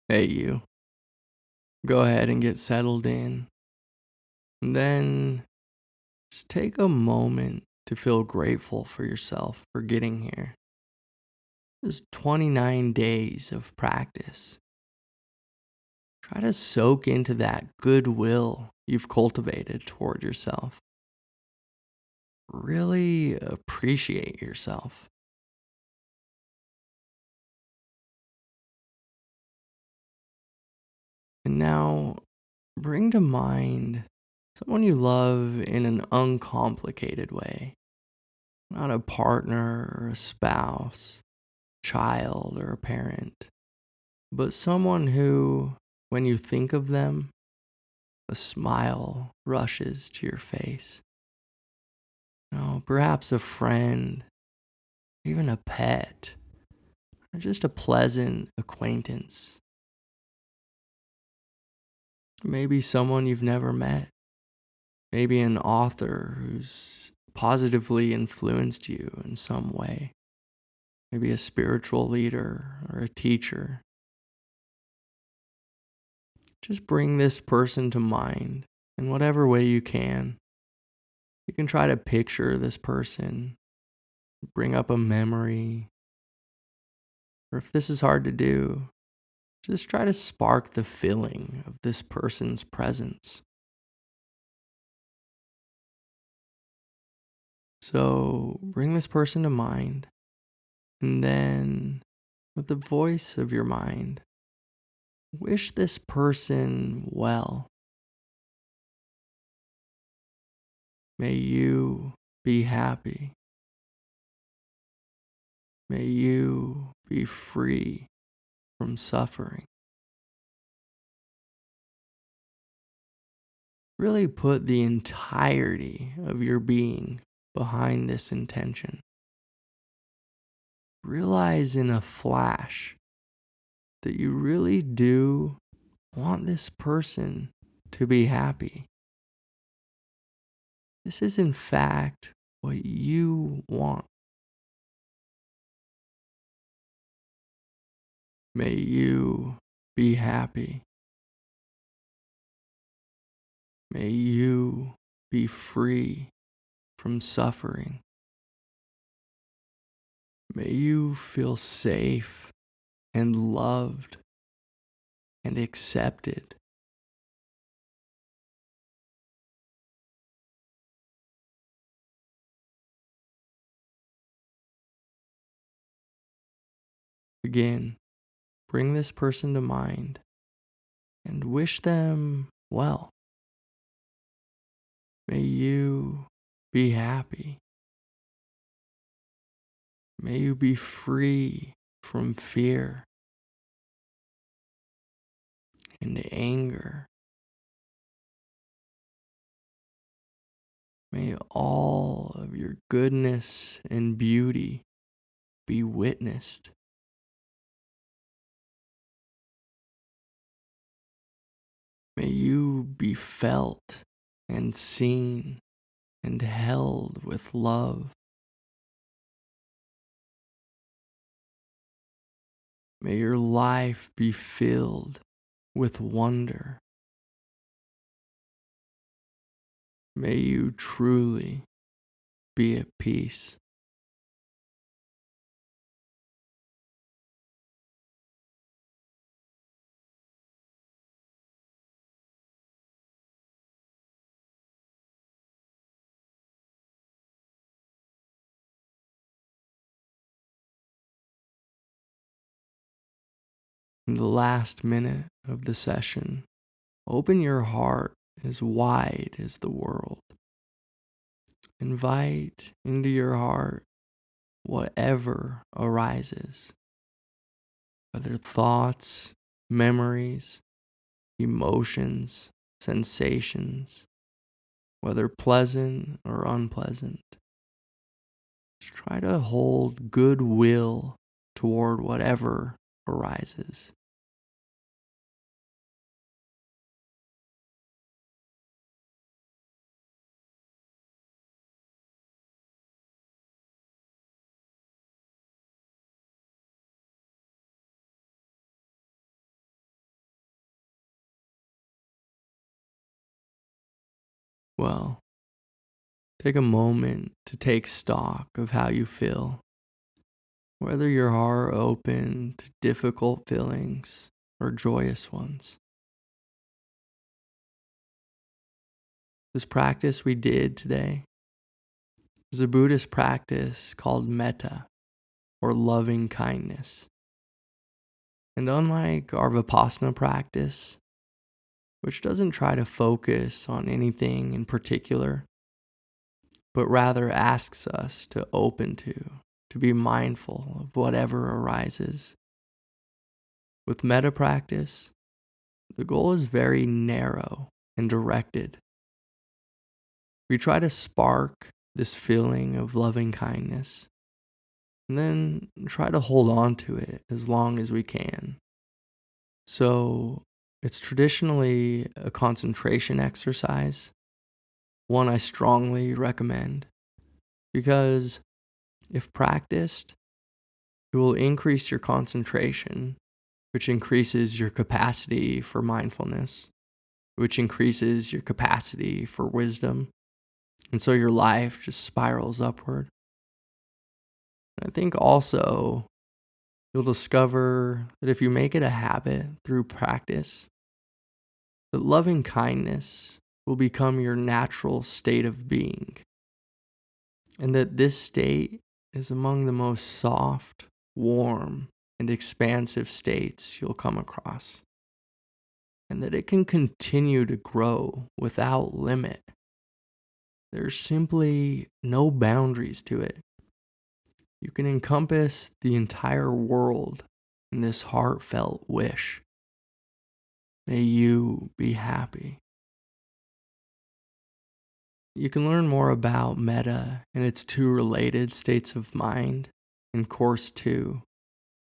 Hey, you. Go ahead and get settled in. And then just take a moment to feel grateful for yourself for getting here. Just 29 days of practice. Try to soak into that goodwill you've cultivated toward yourself. Really appreciate yourself. And now bring to mind someone you love in an uncomplicated way. Not a partner or a spouse, child or a parent, but someone who, when you think of them, a smile rushes to your face. Perhaps a friend, even a pet, or just a pleasant acquaintance. Maybe someone you've never met. Maybe an author who's positively influenced you in some way. Maybe a spiritual leader or a teacher. Just bring this person to mind in whatever way you can. You can try to picture this person, bring up a memory, or if this is hard to do, just try to spark the feeling of this person's presence. So bring this person to mind, and then with the voice of your mind, wish this person well. May you be happy. May you be free from suffering. Really put the entirety of your being behind this intention. Realize in a flash that you really do want this person to be happy. This is, in fact, what you want. May you be happy. May you be free from suffering. May you feel safe and loved and accepted. Again, bring this person to mind and wish them well. May you be happy. May you be free from fear and anger. May all of your goodness and beauty be witnessed. May you be felt and seen and held with love. May your life be filled with wonder. May you truly be at peace. In the last minute of the session, open your heart as wide as the world. Invite into your heart whatever arises, whether thoughts, memories, emotions, sensations, whether pleasant or unpleasant. Just try to hold goodwill toward whatever arises. Well, take a moment to take stock of how you feel, whether your heart open to difficult feelings or joyous ones. This practice we did today is a Buddhist practice called metta, or loving kindness. And unlike our Vipassana practice, which doesn't try to focus on anything in particular, but rather asks us to open to be mindful of whatever arises. With metta practice, the goal is very narrow and directed. We try to spark this feeling of loving kindness and then try to hold on to it as long as we can. So it's traditionally a concentration exercise, one I strongly recommend, because if practiced, it will increase your concentration, which increases your capacity for mindfulness, which increases your capacity for wisdom. And so your life just spirals upward. And I think also you'll discover that if you make it a habit through practice, that loving kindness will become your natural state of being. And that this state is among the most soft, warm, and expansive states you'll come across. And that it can continue to grow without limit. There's simply no boundaries to it. You can encompass the entire world in this heartfelt wish. May you be happy. You can learn more about metta and its two related states of mind in Course 2,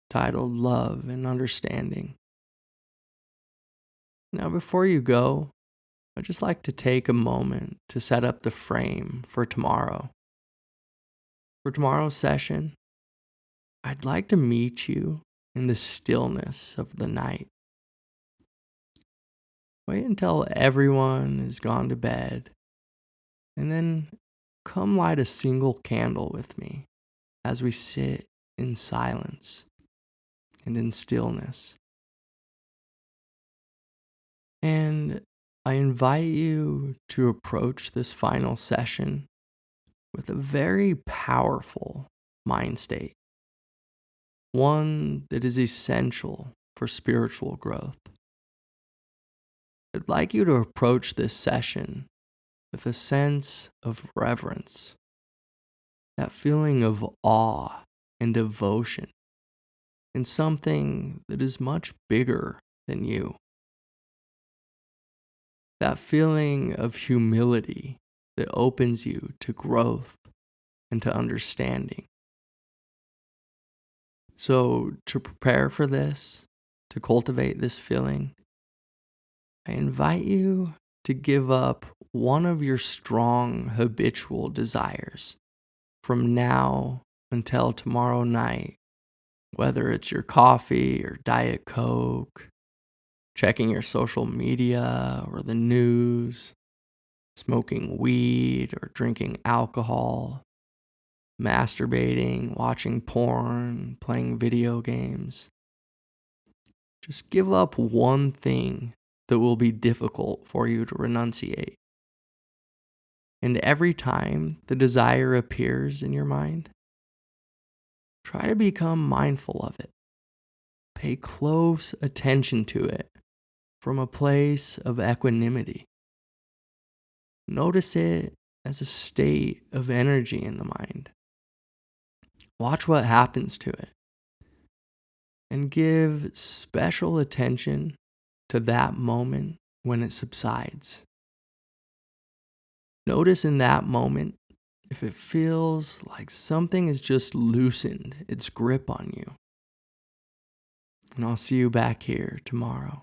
titled Love and Understanding. Now, before you go, I'd just like to take a moment to set up the frame for tomorrow. For tomorrow's session, I'd like to meet you in the stillness of the night. Wait until everyone is gone to bed, and then come light a single candle with me as we sit in silence and in stillness. And I invite you to approach this final session with a very powerful mind state, one that is essential for spiritual growth. I'd like you to approach this session with a sense of reverence, that feeling of awe and devotion in something that is much bigger than you. That feeling of humility that opens you to growth and to understanding. So, to prepare for this, to cultivate this feeling, I invite you to give up one of your strong habitual desires from now until tomorrow night, whether it's your coffee or Diet Coke, checking your social media or the news, smoking weed or drinking alcohol, masturbating, watching porn, playing video games. Just give up one thing that will be difficult for you to renunciate. And every time the desire appears in your mind, try to become mindful of it. Pay close attention to it from a place of equanimity. Notice it as a state of energy in the mind. Watch what happens to it. And give special attention to that moment when it subsides. Notice in that moment if it feels like something has just loosened its grip on you. And I'll see you back here tomorrow.